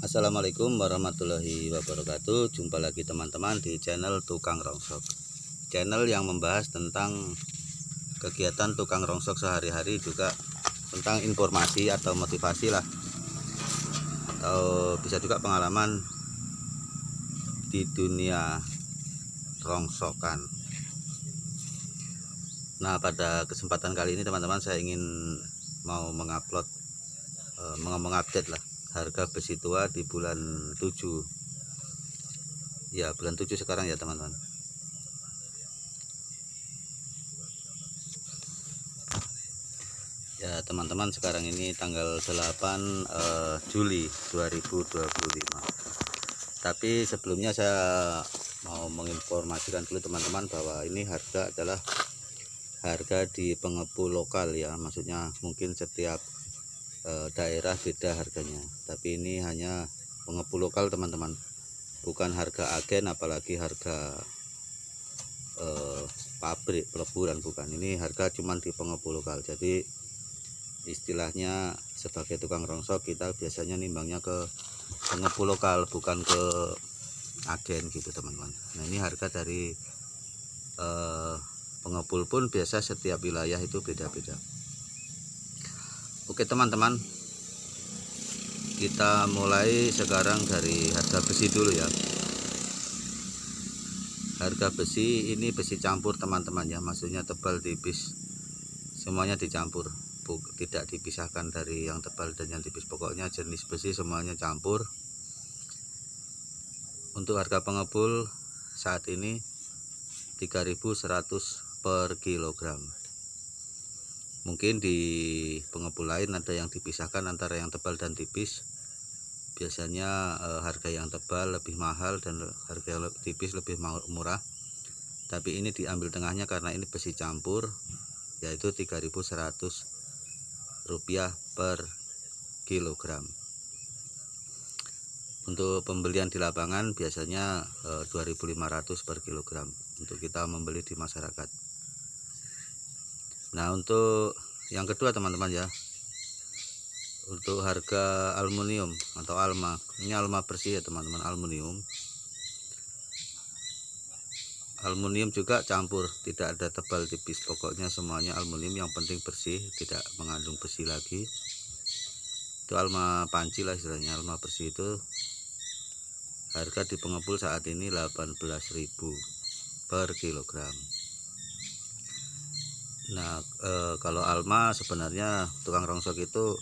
Assalamualaikum warahmatullahi wabarakatuh. Jumpa lagi teman-teman di channel Tukang Rongsok, channel yang membahas tentang kegiatan tukang rongsok sehari-hari, juga tentang informasi atau motivasi lah, atau bisa juga pengalaman di dunia rongsokan. Nah, pada kesempatan kali ini teman-teman, saya ingin mau mengupdate lah harga besi tua di bulan 7 ya, bulan 7 sekarang ya teman-teman. Ya teman-teman, sekarang ini tanggal 8 Juli 2025. Tapi sebelumnya saya mau menginformasikan dulu teman-teman bahwa ini harga adalah harga di pengepul lokal ya, maksudnya mungkin setiap daerah beda harganya, tapi ini hanya pengepul lokal teman-teman, bukan harga agen, apalagi harga pabrik peleburan, bukan. Ini harga cuman di pengepul lokal. Jadi istilahnya sebagai tukang rongsok kita biasanya nimbangnya ke pengepul lokal, bukan ke agen gitu teman-teman. Nah, ini harga dari pengepul pun biasa setiap wilayah itu beda-beda. Oke teman-teman, kita mulai sekarang dari harga besi dulu ya. Harga besi ini besi campur teman-teman ya, maksudnya tebal tipis semuanya dicampur, tidak dipisahkan dari yang tebal dan yang tipis, pokoknya jenis besi semuanya campur. Untuk harga pengepul saat ini 3.100 per kilogram. Mungkin di pengepul lain ada yang dipisahkan antara yang tebal dan tipis. Biasanya harga yang tebal lebih mahal dan harga yang tipis lebih murah. Tapi ini diambil tengahnya karena ini besi campur, yaitu 3.100 rupiah per kilogram. Untuk pembelian di lapangan biasanya 2.500 per kilogram untuk kita membeli di masyarakat. Nah, untuk yang kedua teman-teman ya, untuk harga aluminium atau alma, ini alma bersih ya teman-teman, aluminium juga campur, tidak ada tebal tipis, pokoknya semuanya aluminium, yang penting bersih, tidak mengandung besi lagi. Itu alma panci lah istilahnya. Alma bersih itu harga di pengepul saat ini 18.000 per kilogram. Nah, kalau alma sebenarnya tukang rongsok itu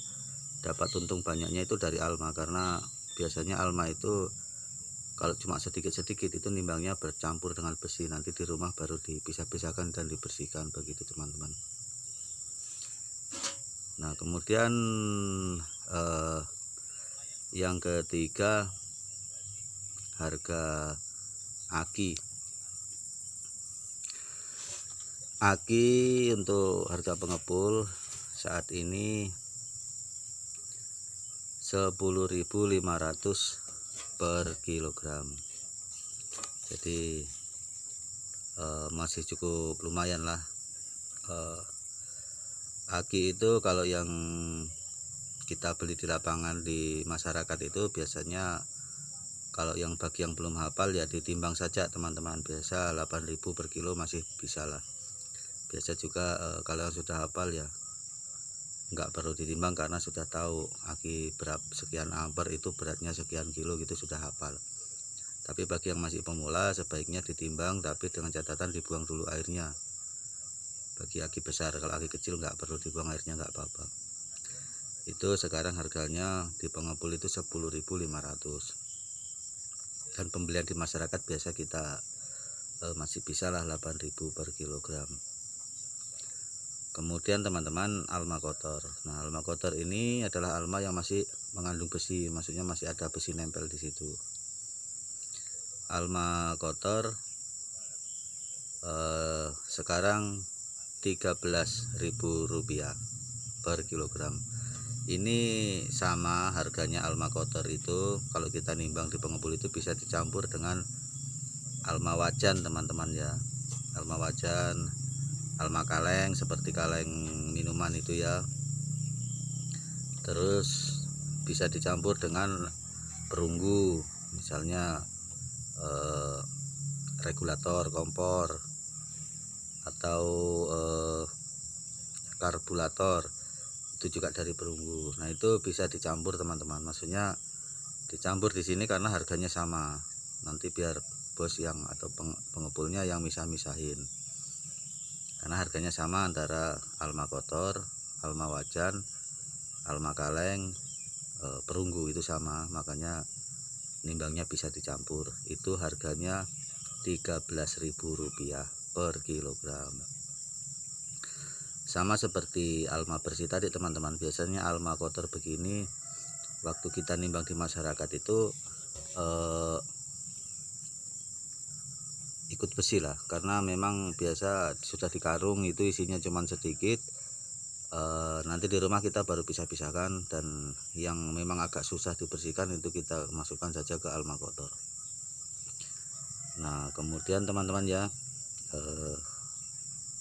dapat untung banyaknya itu dari alma, karena biasanya alma itu kalau cuma sedikit-sedikit itu nimbangnya bercampur dengan besi, nanti di rumah baru dipisah-pisahkan dan dibersihkan, begitu teman-teman. Nah, kemudian yang ketiga harga aki. Untuk harga pengepul saat ini 10.500 per kilogram. Jadi masih cukup lumayan lah. Aki itu kalau yang kita beli di lapangan di masyarakat itu biasanya, kalau yang bagi yang belum hafal ya ditimbang saja teman-teman, biasa 8.000 per kilo masih bisa lah. Biasa juga kalau yang sudah hafal ya nggak perlu ditimbang karena sudah tahu aki berapa sekian ampere itu beratnya sekian kilo gitu, sudah hafal. Tapi bagi yang masih pemula sebaiknya ditimbang, tapi dengan catatan dibuang dulu airnya. Bagi aki besar, kalau aki kecil nggak perlu dibuang airnya, nggak apa-apa. Itu sekarang harganya di pengepul itu 10.500, dan pembelian di masyarakat biasa kita masih bisa lah 8.000 per kilogram. Kemudian teman-teman, alma kotor. Nah, alma kotor ini adalah alma yang masih mengandung besi, maksudnya masih ada besi nempel di situ. Alma kotor sekarang 13.000 rupiah per kilogram. Ini sama harganya alma kotor itu, kalau kita nimbang di pengepul itu bisa dicampur dengan alma wajan teman-teman ya. Alma wajan, alma kaleng seperti kaleng minuman itu ya. Terus bisa dicampur dengan perunggu, misalnya regulator kompor atau karburator, itu juga dari perunggu. Nah itu bisa dicampur teman-teman, maksudnya dicampur di sini karena harganya sama, nanti biar bos yang atau pengepulnya yang misah-misahin, karena harganya sama antara alma kotor, alma wajan, alma kaleng, perunggu itu sama, makanya nimbangnya bisa dicampur. Itu harganya Rp13.000 per kilogram. Sama seperti alma bersih tadi teman-teman, biasanya alma kotor begini waktu kita nimbang di masyarakat itu ikut besi lah, karena memang biasa sudah di karung itu isinya cuman sedikit. Nanti di rumah kita baru pisah-pisahkan, dan yang memang agak susah dibersihkan itu kita masukkan saja ke alma kotor. Nah kemudian teman-teman ya,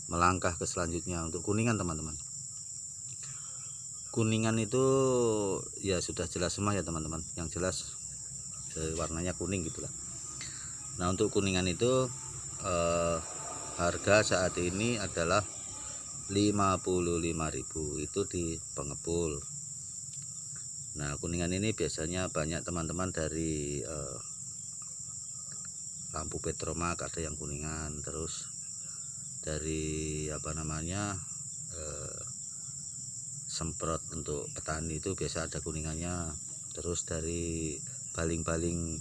melangkah ke selanjutnya untuk kuningan teman-teman. Kuningan itu ya sudah jelas semua ya teman-teman, yang jelas warnanya kuning gitulah. Nah untuk kuningan itu harga saat ini adalah Rp55.000 itu di pengepul. Nah kuningan ini biasanya banyak teman-teman dari lampu petromak ada yang kuningan, terus dari apa namanya semprot untuk petani itu biasa ada kuningannya, terus dari baling-baling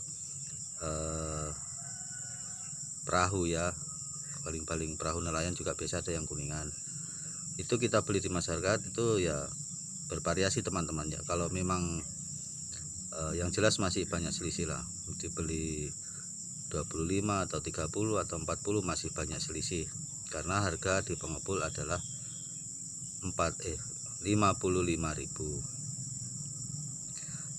perahu ya, baling-baling perahu nelayan juga biasa ada yang kuningan. Itu kita beli di masyarakat itu ya bervariasi teman-teman ya. Kalau memang yang jelas masih banyak selisih lah, dibeli 25 atau 30 atau 40 masih banyak selisih, karena harga di pengepul adalah Rp55.000.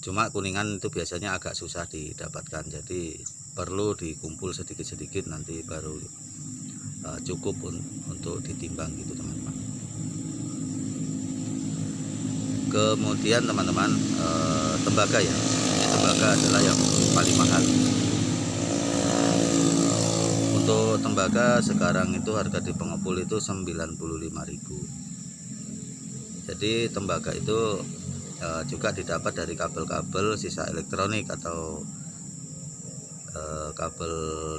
Cuma kuningan itu biasanya agak susah didapatkan, jadi perlu dikumpul sedikit-sedikit nanti baru cukup untuk ditimbang gitu teman-teman. Kemudian teman-teman tembaga ya, tembaga adalah yang paling mahal. Untuk tembaga sekarang itu harga di pengepul itu Rp95.000. Jadi tembaga itu juga didapat dari kabel-kabel sisa elektronik atau kabel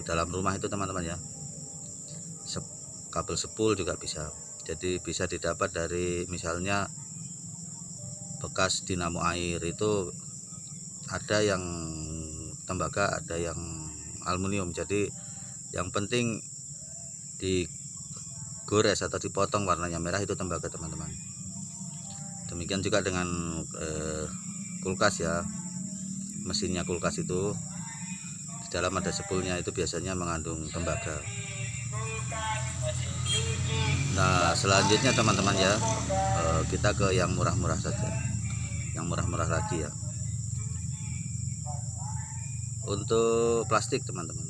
dalam rumah itu teman-teman ya. Kabel sepul juga bisa. Jadi bisa didapat dari misalnya bekas dinamo air itu ada yang tembaga, ada yang aluminium. Jadi yang penting digores atau dipotong warnanya merah itu tembaga teman-teman. Demikian juga dengan kulkas ya, mesinnya kulkas itu di dalam ada sepulnya, itu biasanya mengandung tembaga. Nah selanjutnya teman-teman ya, kita ke yang murah-murah saja, yang murah-murah lagi ya. Untuk plastik teman-teman,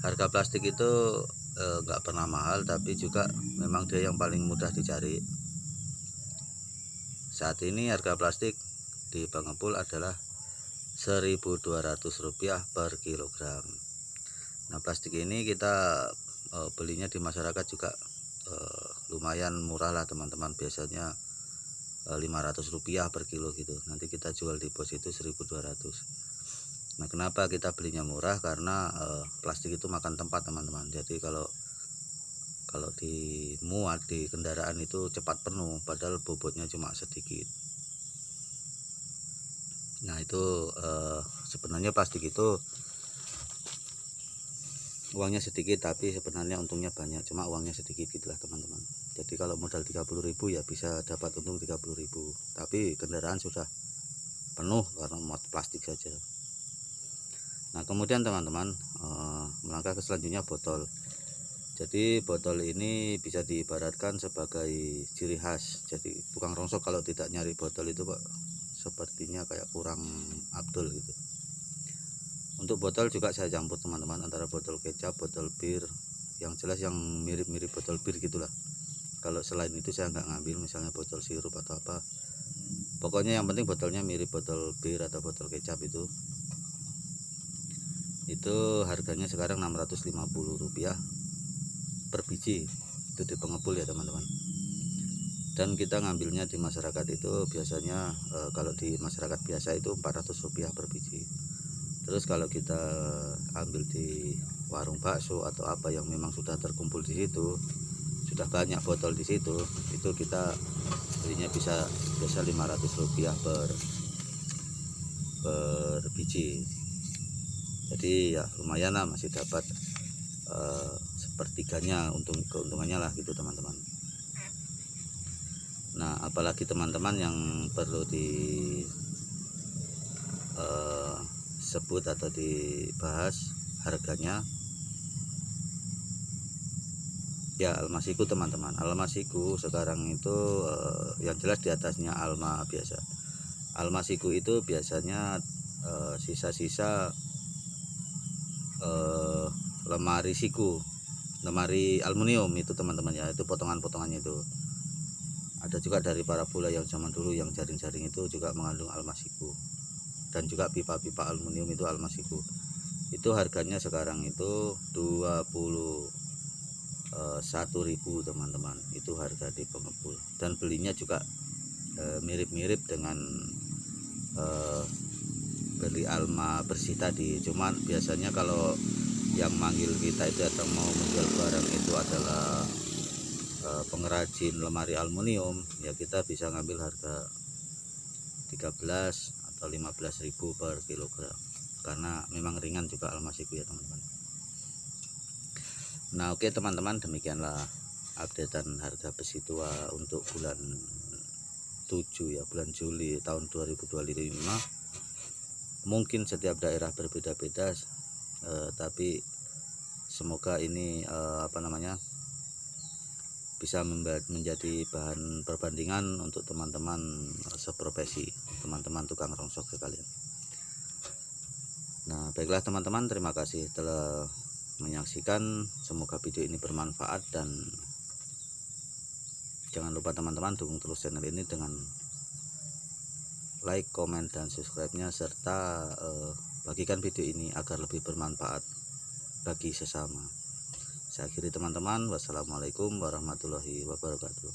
harga plastik itu nggak pernah mahal, tapi juga memang dia yang paling mudah dicari. Saat ini harga plastik di pengepul adalah Rp1.200 per kilogram. Nah plastik ini kita belinya di masyarakat juga lumayan murah lah teman-teman, biasanya Rp500 per kilo gitu. Nanti kita jual di pos itu 1.200. Nah kenapa kita belinya murah, karena plastik itu makan tempat teman-teman. Jadi kalau dimuat di kendaraan itu cepat penuh, padahal bobotnya cuma sedikit. Nah itu sebenarnya plastik itu uangnya sedikit, tapi sebenarnya untungnya banyak, cuma uangnya sedikit gitulah teman-teman. Jadi kalau modal 30.000 ya bisa dapat untung 30.000, tapi kendaraan sudah penuh karena muat plastik saja. Nah kemudian teman-teman melangkah ke selanjutnya botol. Jadi botol ini bisa diibaratkan sebagai ciri khas. Jadi tukang rongsok kalau tidak nyari botol itu Pak, sepertinya kayak kurang abdul gitu. Untuk botol juga saya campur teman-teman, antara botol kecap, botol bir, yang jelas yang mirip-mirip botol bir gitulah. Kalau selain itu saya nggak ngambil, misalnya botol sirup atau apa, Pokoknya yang penting botolnya mirip botol bir atau botol kecap itu harganya sekarang Rp650 per biji itu di pengepul ya teman-teman. Dan kita ngambilnya di masyarakat itu biasanya kalau di masyarakat biasa itu Rp400 per biji. Terus kalau kita ambil di warung bakso atau apa yang memang sudah terkumpul di situ, sudah banyak botol di situ, itu kita belinya biasa Rp500 per biji. Jadi ya lumayan lah, masih dapat sepertiganya keuntungannya lah gitu teman-teman. Nah apalagi teman-teman yang perlu disebut atau dibahas harganya ya almasiku teman-teman. Almasiku sekarang itu yang jelas di atasnya alma biasa. Almasiku itu biasanya sisa-sisa lemari aluminium itu teman-teman ya, itu potongan-potongannya itu. Ada juga dari parabola yang zaman dulu yang jaring-jaring itu juga mengandung almasiku, dan juga pipa-pipa aluminium itu almasiku. Itu harganya sekarang itu 21.000 teman-teman, itu harga di pengepul. Dan belinya juga mirip-mirip dengan beli alma bersih tadi, cuman biasanya kalau yang manggil kita itu atau mau menjual barang itu adalah pengrajin lemari aluminium, ya kita bisa ngambil harga 13 atau 15.000 per kilogram, karena memang ringan juga almasiku ya teman-teman. Nah oke teman-teman, demikianlah updatean harga besi tua untuk bulan 7 ya, bulan Juli tahun 2025. Mungkin setiap daerah berbeda-beda, tapi semoga ini bisa menjadi bahan perbandingan untuk teman-teman seprofesi, teman-teman tukang rongsok sekalian. Nah baiklah teman-teman, terima kasih telah menyaksikan. Semoga video ini bermanfaat, dan jangan lupa teman-teman dukung terus channel ini dengan like, komen, dan subscribe-nya, serta bagikan video ini agar lebih bermanfaat bagi sesama. Saya akhiri teman-teman, wassalamualaikum warahmatullahi wabarakatuh.